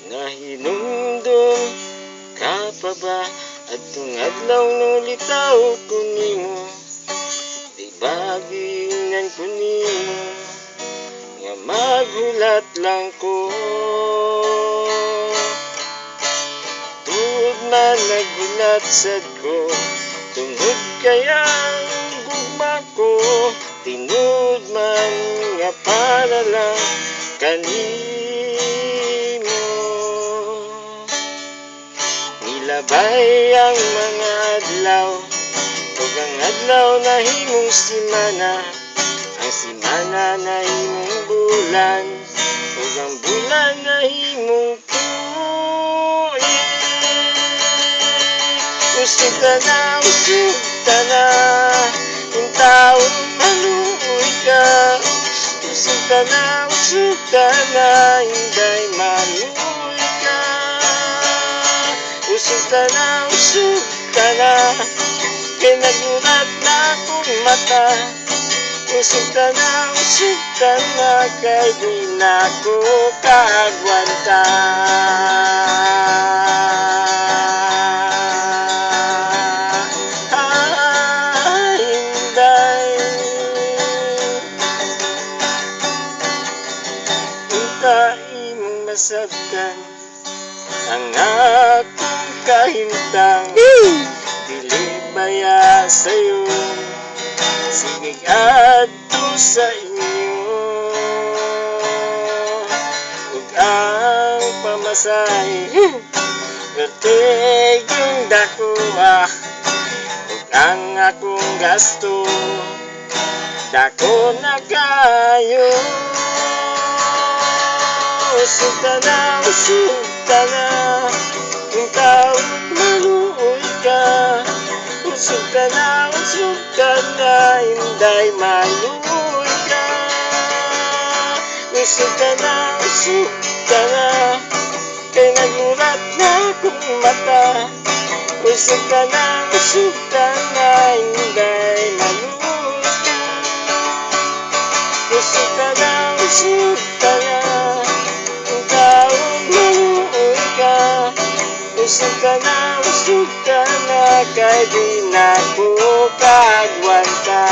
Nahinumdum ka pa ba at adlaw no litaw ko nimo, di ba giingnan ko nimo nga maghulat lang ko. Tuod man naghulat sad ko, tungod kayang gugma ko, tinud man nga para lang kanimo. Nilabay ang mga adlaw, ug ang adlaw nahimong simana, ang simana nahimong bulan, ug ang bulan nahimong tuig. Usog ka na, yung taon maluoy ka. Usog ka na, hinday maluoy ka. Usog ka na, kay nagulat na akong mata. Usog ka na, kay di na ko kaagwanta. Imong masabtan ang akong kahimtang, dili baya sa'yo, sige adto sa inyo. Ug ang pamasahe yung dakuha, ug ang akong gasto dako na kayo. Usog ka na, yung taon maluoy ka. Usog ka na, hinday maluoy ka. Usog ka na, kay nagulat na akong mata. Usog ka na, hinday maluoy ka. Usog ka na, usog ka na, kay di na ko kaagwanta.